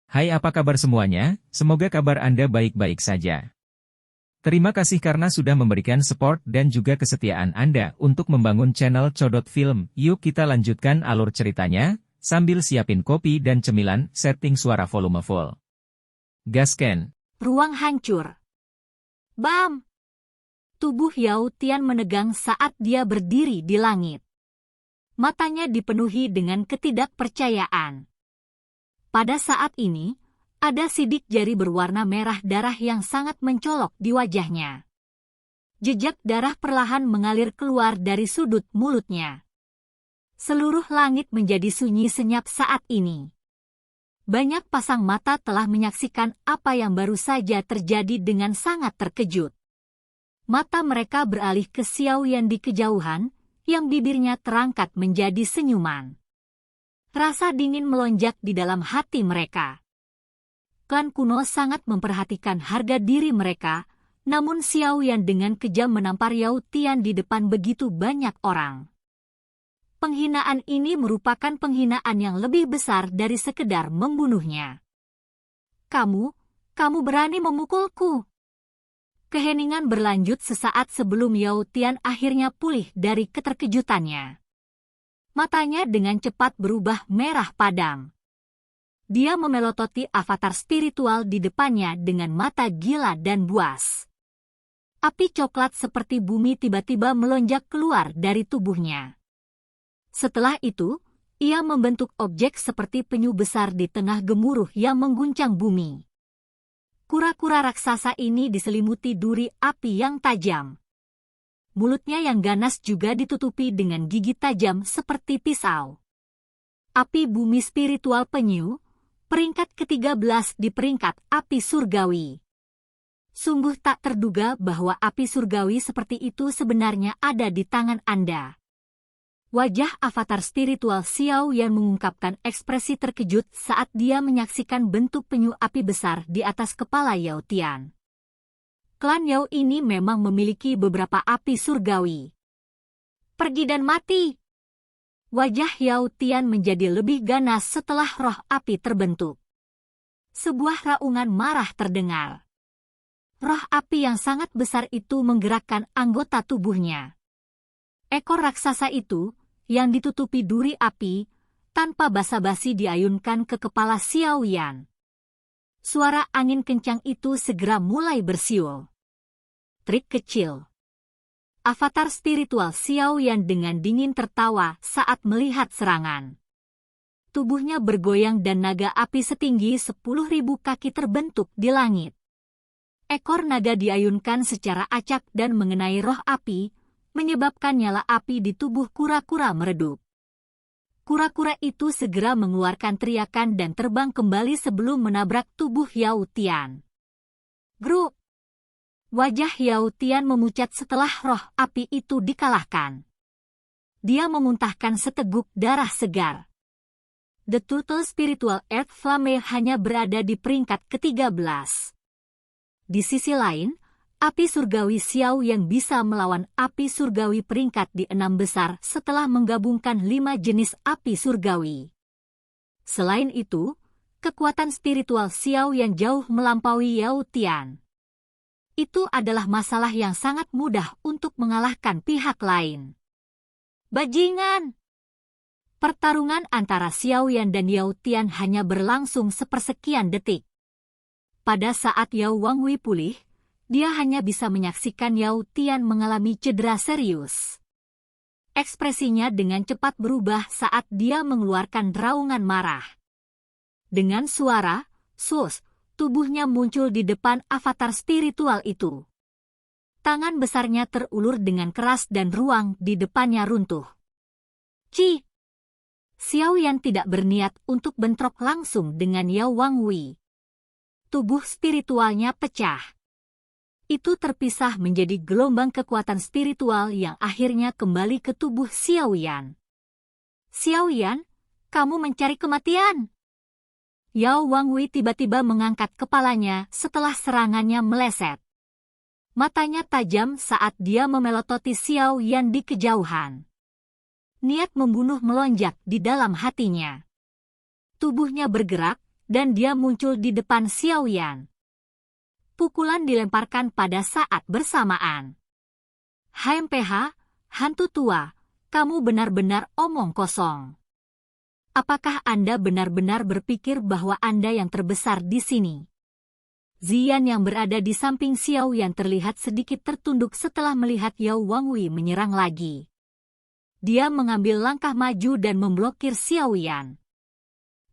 Hai, apa kabar semuanya? Semoga kabar Anda baik-baik saja. Terima kasih karena sudah memberikan support dan juga kesetiaan Anda untuk membangun channel Codot Film. Yuk kita lanjutkan alur ceritanya, sambil siapin kopi dan cemilan, setting suara volume full. Gasken. Ruang hancur. Bam! Tubuh Yao Tian menegang saat dia berdiri di langit. Matanya dipenuhi dengan ketidakpercayaan. Pada saat ini, ada sidik jari berwarna merah darah yang sangat mencolok di wajahnya. Jejak darah perlahan mengalir keluar dari sudut mulutnya. Seluruh langit menjadi sunyi senyap saat ini. Banyak pasang mata telah menyaksikan apa yang baru saja terjadi dengan sangat terkejut. Mata mereka beralih ke Xiao Yan di kejauhan, yang bibirnya terangkat menjadi senyuman. Rasa dingin melonjak di dalam hati mereka. Klan kuno sangat memperhatikan harga diri mereka, namun Xiao Yan dengan kejam menampar Yao Tian di depan begitu banyak orang. Penghinaan ini merupakan penghinaan yang lebih besar dari sekedar membunuhnya. Kamu berani memukulku? Keheningan berlanjut sesaat sebelum Yao Tian akhirnya pulih dari keterkejutannya. Matanya dengan cepat berubah merah padam. Dia memelototi avatar spiritual di depannya dengan mata gila dan buas. Api coklat seperti bumi tiba-tiba melonjak keluar dari tubuhnya. Setelah itu, ia membentuk objek seperti penyu besar di tengah gemuruh yang mengguncang bumi. Kura-kura raksasa ini diselimuti duri api yang tajam. Mulutnya yang ganas juga ditutupi dengan gigi tajam seperti pisau. Api bumi spiritual penyu, peringkat ke-13 di peringkat api surgawi. Sungguh tak terduga bahwa api surgawi seperti itu sebenarnya ada di tangan Anda. Wajah avatar spiritual Xiao Yan mengungkapkan ekspresi terkejut saat dia menyaksikan bentuk penyu api besar di atas kepala Yao Tian. Klan Yao ini memang memiliki beberapa api surgawi. Pergi dan mati! Wajah Yao Tian menjadi lebih ganas setelah roh api terbentuk. Sebuah raungan marah terdengar. Roh api yang sangat besar itu menggerakkan anggota tubuhnya. Ekor raksasa itu, yang ditutupi duri api, tanpa basa-basi diayunkan ke kepala Xiao Yan. Suara angin kencang itu segera mulai bersiul. Trik kecil. Avatar spiritual Xiao Yan dengan dingin tertawa saat melihat serangan. Tubuhnya bergoyang dan naga api setinggi 10.000 kaki terbentuk di langit. Ekor naga diayunkan secara acak dan mengenai roh api, menyebabkan nyala api di tubuh kura-kura meredup. Kura-kura itu segera mengeluarkan teriakan dan terbang kembali sebelum menabrak tubuh Yao Tian. Grup! Wajah Yao Tian memucat setelah roh api itu dikalahkan. Dia memuntahkan seteguk darah segar. The Turtle Spiritual Earth Flame hanya berada di peringkat ke-13. Di sisi lain, api surgawi Xiao yang bisa melawan api surgawi peringkat di 6 besar setelah menggabungkan 5 jenis api surgawi. Selain itu, kekuatan spiritual Xiao yang jauh melampaui Yao Tian. Itu adalah masalah yang sangat mudah untuk mengalahkan pihak lain. Bajingan! Pertarungan antara Xiao Yan dan Yao Tian hanya berlangsung sepersekian detik. Pada saat Yao Wangwei pulih, dia hanya bisa menyaksikan Yao Tian mengalami cedera serius. Ekspresinya dengan cepat berubah saat dia mengeluarkan raungan marah. Dengan suara, sus, tubuhnya muncul di depan avatar spiritual itu. Tangan besarnya terulur dengan keras dan ruang di depannya runtuh. Ci! Xiao Yan tidak berniat untuk bentrok langsung dengan Yao Wangwei. Tubuh spiritualnya pecah. Itu terpisah menjadi gelombang kekuatan spiritual yang akhirnya kembali ke tubuh Xiao Yan. Xiao Yan, kamu mencari kematian? Yao Wangwei tiba-tiba mengangkat kepalanya setelah serangannya meleset. Matanya tajam saat dia memelototi Xiao Yan di kejauhan. Niat membunuh melonjak di dalam hatinya. Tubuhnya bergerak, dan dia muncul di depan Xiaoyan. Pukulan dilemparkan pada saat bersamaan. HMPH, hantu tua, kamu benar-benar omong kosong. Apakah Anda benar-benar berpikir bahwa Anda yang terbesar di sini? Ziyan yang berada di samping Xiaoyan terlihat sedikit tertunduk setelah melihat Yao Wangwei menyerang lagi. Dia mengambil langkah maju dan memblokir Xiaoyan.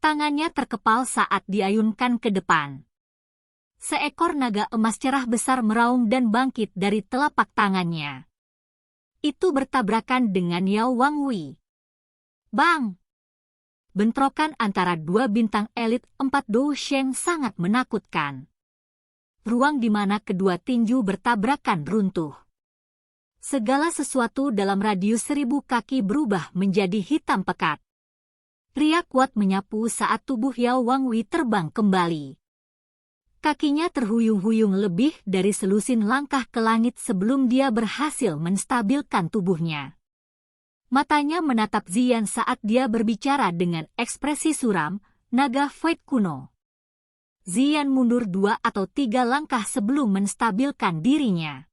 Tangannya terkepal saat diayunkan ke depan. Seekor naga emas cerah besar meraung dan bangkit dari telapak tangannya. Itu bertabrakan dengan Yao Wangwei. Bang! Bentrokan antara dua bintang elit 4 Dou Sheng sangat menakutkan. Ruang di mana kedua tinju bertabrakan runtuh. Segala sesuatu dalam radius 1000 kaki berubah menjadi hitam pekat. Riak kuat menyapu saat tubuh Yao Wangwei terbang kembali. Kakinya terhuyung-huyung lebih dari selusin langkah ke langit sebelum dia berhasil menstabilkan tubuhnya. Matanya menatap Ziyan saat dia berbicara dengan ekspresi suram, naga Fight kuno. Ziyan mundur 2 atau 3 langkah sebelum menstabilkan dirinya.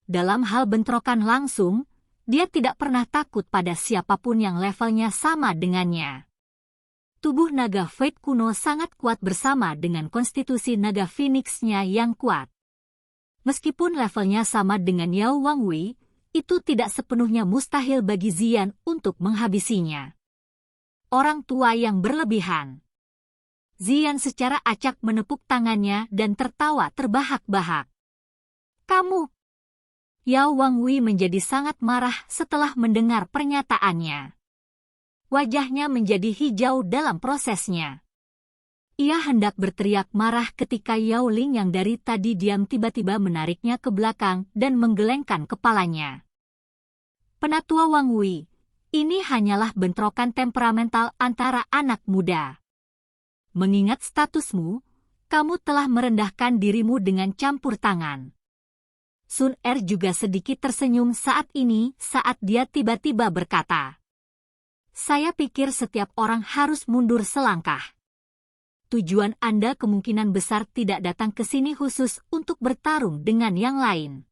Dalam hal bentrokan langsung, dia tidak pernah takut pada siapapun yang levelnya sama dengannya. Tubuh naga Fight kuno sangat kuat bersama dengan konstitusi naga Phoenix-nya yang kuat. Meskipun levelnya sama dengan Yao Wangwei, itu tidak sepenuhnya mustahil bagi Ziyan untuk menghabisinya. Orang tua yang berlebihan. Ziyan secara acak menepuk tangannya dan tertawa terbahak-bahak. Kamu! Yao Wangwei menjadi sangat marah setelah mendengar pernyataannya. Wajahnya menjadi hijau dalam prosesnya. Ia hendak berteriak marah ketika Yao Ling yang dari tadi diam tiba-tiba menariknya ke belakang dan menggelengkan kepalanya. Penatua Wangwei, ini hanyalah bentrokan temperamental antara anak muda. Mengingat statusmu, kamu telah merendahkan dirimu dengan campur tangan. Sun Er juga sedikit tersenyum saat dia tiba-tiba berkata, saya pikir setiap orang harus mundur selangkah. Tujuan Anda kemungkinan besar tidak datang ke sini khusus untuk bertarung dengan yang lain.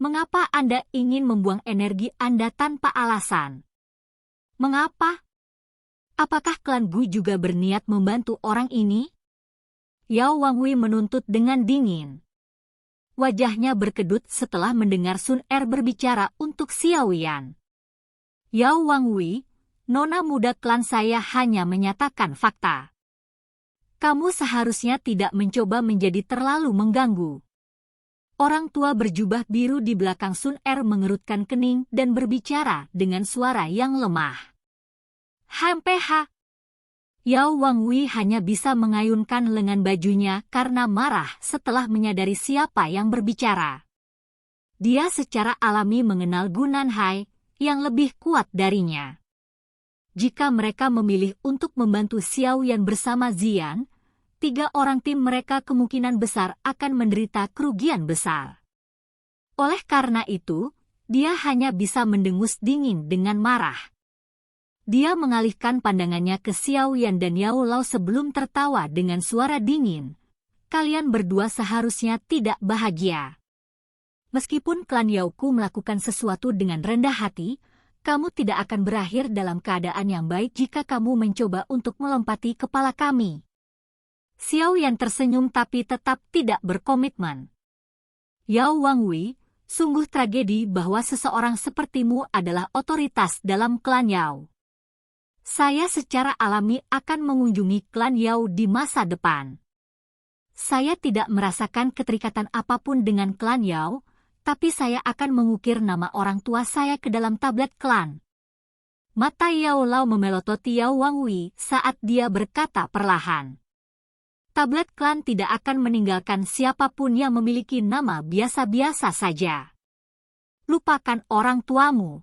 Mengapa Anda ingin membuang energi Anda tanpa alasan? Mengapa? Apakah klan Gu juga berniat membantu orang ini? Yao Wangwei menuntut dengan dingin. Wajahnya berkedut setelah mendengar Sun Er berbicara untuk Xiaoyan. Yao Wangwei, nona muda klan saya hanya menyatakan fakta. Kamu seharusnya tidak mencoba menjadi terlalu mengganggu. Orang tua berjubah biru di belakang Sun Er mengerutkan kening dan berbicara dengan suara yang lemah. HMPH. Yao Wangwei hanya bisa mengayunkan lengan bajunya karena marah setelah menyadari siapa yang berbicara. Dia secara alami mengenal Gu Nanhai yang lebih kuat darinya. Jika mereka memilih untuk membantu Xiaoyan bersama Ziyan, 3 orang tim mereka kemungkinan besar akan menderita kerugian besar. Oleh karena itu, dia hanya bisa mendengus dingin dengan marah. Dia mengalihkan pandangannya ke Xiaoyan dan Yao Lao sebelum tertawa dengan suara dingin. Kalian berdua seharusnya tidak bahagia. Meskipun klan Yaoku melakukan sesuatu dengan rendah hati, kamu tidak akan berakhir dalam keadaan yang baik jika kamu mencoba untuk melompati kepala kami. Xiaoyan tersenyum tapi tetap tidak berkomitmen. Yao Wangwei, sungguh tragedi bahwa seseorang sepertimu adalah otoritas dalam klan Yao. Saya secara alami akan mengunjungi klan Yao di masa depan. Saya tidak merasakan keterikatan apapun dengan klan Yao, tapi saya akan mengukir nama orang tua saya ke dalam tablet klan. Mata Yao Lao memelototi Yao Wangwei saat dia berkata perlahan. Tablet klan tidak akan meninggalkan siapapun yang memiliki nama biasa-biasa saja. Lupakan orang tuamu.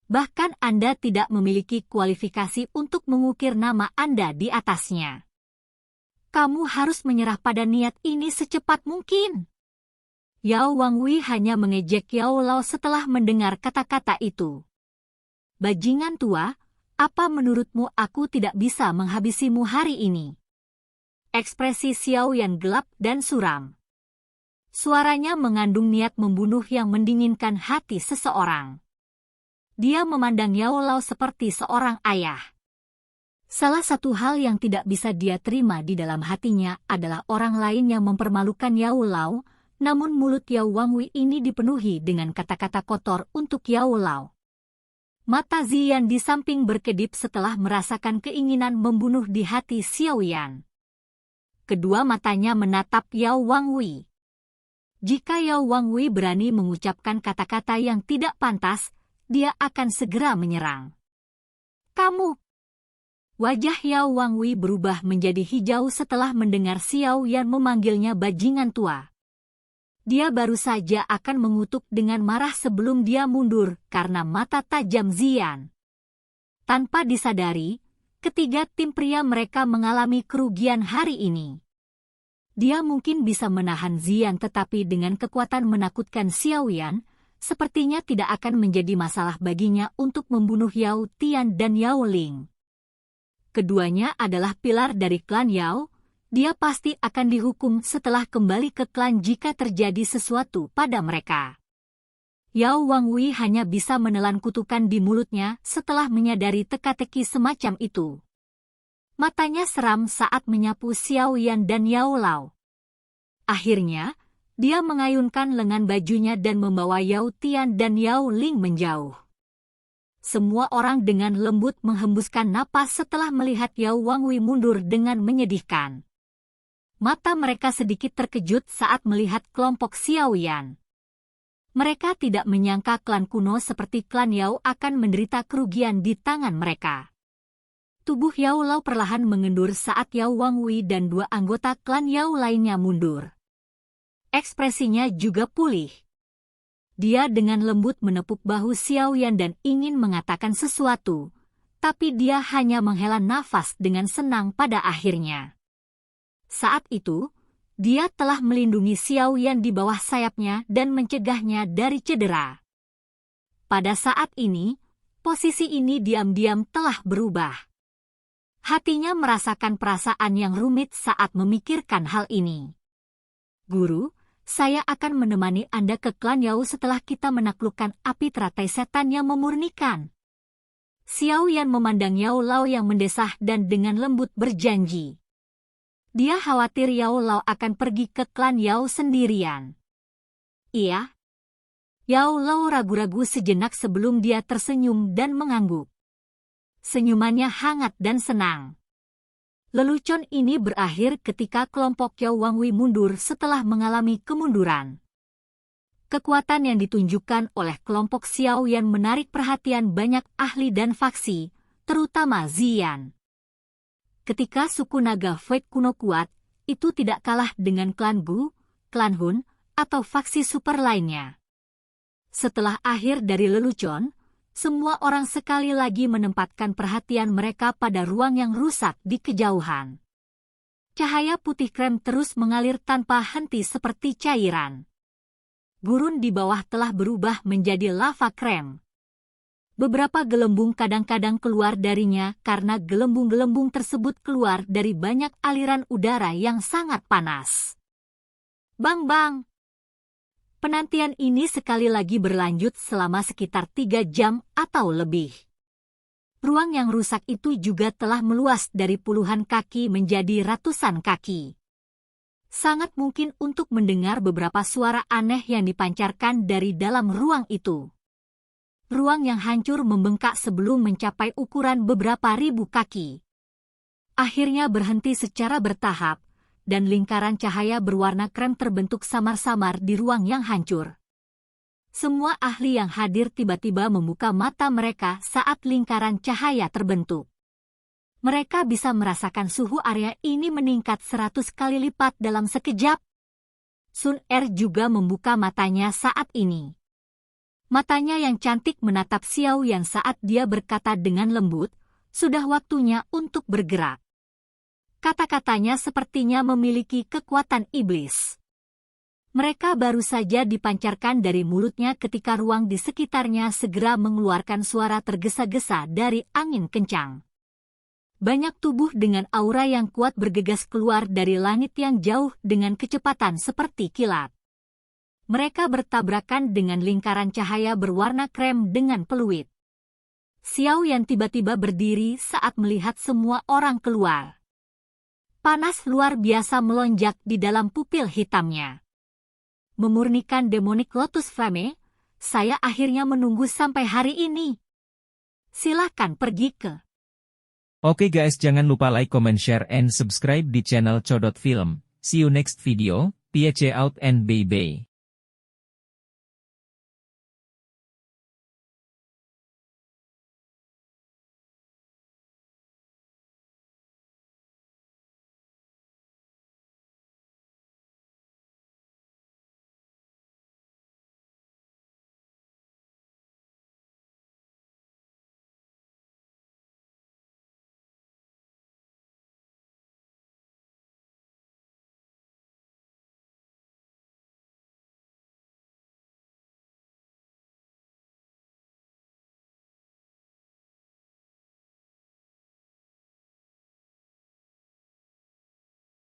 Bahkan Anda tidak memiliki kualifikasi untuk mengukir nama Anda di atasnya. Kamu harus menyerah pada niat ini secepat mungkin. Yao Wangwei hanya mengejek Yao Lao setelah mendengar kata-kata itu. Bajingan tua, Apa menurutmu aku tidak bisa menghabisimu hari ini? Ekspresi Xiao Yan gelap dan suram. Suaranya mengandung niat membunuh yang mendinginkan hati seseorang. Dia memandang Yao Lao seperti seorang ayah. Salah satu hal yang tidak bisa dia terima di dalam hatinya adalah orang lain yang mempermalukan Yao Lao, namun mulut Yao Wangwi ini dipenuhi dengan kata-kata kotor untuk Yao Lao. Mata Ziyan di samping berkedip setelah merasakan keinginan membunuh di hati Xiao Yan. Kedua matanya menatap Yao Wangwi. Jika Yao Wangwi berani mengucapkan kata-kata yang tidak pantas, dia akan segera menyerang. Kamu! Wajah Yao Wangwi berubah menjadi hijau setelah mendengar Xiao Yan memanggilnya bajingan tua. Dia baru saja akan mengutuk dengan marah sebelum dia mundur karena mata tajam Ziyan. Tanpa disadari, ketiga tim pria mereka mengalami kerugian hari ini. Dia mungkin bisa menahan Ziyan tetapi dengan kekuatan menakutkan Xiao Yan, sepertinya tidak akan menjadi masalah baginya untuk membunuh Yao Tian dan Yao Ling. Keduanya adalah pilar dari klan Yao, dia pasti akan dihukum setelah kembali ke klan jika terjadi sesuatu pada mereka. Yao Wangwi hanya bisa menelan kutukan di mulutnya setelah menyadari teka-teki semacam itu. Matanya seram saat menyapu Xiao Yan dan Yao Lao. Akhirnya, dia mengayunkan lengan bajunya dan membawa Yao Tian dan Yao Ling menjauh. Semua orang dengan lembut menghembuskan napas setelah melihat Yao Wangwi mundur dengan menyedihkan. Mata mereka sedikit terkejut saat melihat kelompok Xiao Yan. Mereka tidak menyangka klan kuno seperti klan Yao akan menderita kerugian di tangan mereka. Tubuh Yao Lao perlahan mengendur saat Yao Wangwi dan dua anggota klan Yao lainnya mundur. Ekspresinya juga pulih. Dia dengan lembut menepuk bahu Xiao Yan dan ingin mengatakan sesuatu, tapi dia hanya menghela nafas dengan senang pada akhirnya. Saat itu, dia telah melindungi Xiao Yan di bawah sayapnya dan mencegahnya dari cedera. Pada saat ini, posisi ini diam-diam telah berubah. Hatinya merasakan perasaan yang rumit saat memikirkan hal ini. Guru, saya akan menemani Anda ke klan Yao setelah kita menaklukkan api teratai setan yang memurnikan. Xiao Yan memandang Yao Lao yang mendesah dan dengan lembut berjanji. Dia khawatir Yao Lao akan pergi ke klan Yao sendirian. Iya. Yao Lao ragu-ragu sejenak sebelum dia tersenyum dan mengangguk. Senyumannya hangat dan senang. Lelucon ini berakhir ketika kelompok Yao Wangwi mundur setelah mengalami kemunduran. Kekuatan yang ditunjukkan oleh kelompok Xiao Yan menarik perhatian banyak ahli dan faksi, terutama Ziyan. Ketika suku naga Fate kuno kuat, itu tidak kalah dengan klan Gu, klan Hun, atau faksi super lainnya. Setelah akhir dari lelucon, semua orang sekali lagi menempatkan perhatian mereka pada ruang yang rusak di kejauhan. Cahaya putih krem terus mengalir tanpa henti seperti cairan. Gurun di bawah telah berubah menjadi lava krem. Beberapa gelembung kadang-kadang keluar darinya karena gelembung-gelembung tersebut keluar dari banyak aliran udara yang sangat panas. Bang-bang! Penantian ini sekali lagi berlanjut selama sekitar 3 jam atau lebih. Ruang yang rusak itu juga telah meluas dari puluhan kaki menjadi ratusan kaki. Sangat mungkin untuk mendengar beberapa suara aneh yang dipancarkan dari dalam ruang itu. Ruang yang hancur membengkak sebelum mencapai ukuran beberapa ribu kaki. Akhirnya berhenti secara bertahap, dan lingkaran cahaya berwarna krem terbentuk samar-samar di ruang yang hancur. Semua ahli yang hadir tiba-tiba membuka mata mereka saat lingkaran cahaya terbentuk. Mereka bisa merasakan suhu area ini meningkat 100 kali lipat dalam sekejap. Sun Er juga membuka matanya saat ini. Matanya yang cantik menatap Xiao Yan saat dia berkata dengan lembut, sudah waktunya untuk bergerak. Kata-katanya sepertinya memiliki kekuatan iblis. Mereka baru saja dipancarkan dari mulutnya ketika ruang di sekitarnya segera mengeluarkan suara tergesa-gesa dari angin kencang. Banyak tubuh dengan aura yang kuat bergegas keluar dari langit yang jauh dengan kecepatan seperti kilat. Mereka bertabrakan dengan lingkaran cahaya berwarna krem dengan peluit. Xiao Yan tiba-tiba berdiri saat melihat semua orang keluar. Panas luar biasa melonjak di dalam pupil hitamnya. Memurnikan Demonic Lotus Flame, saya akhirnya menunggu sampai hari ini. Silakan pergi ke. Oke guys, jangan lupa like, comment, share, and subscribe di channel Codot Film. See you next video, peace out and bye-bye.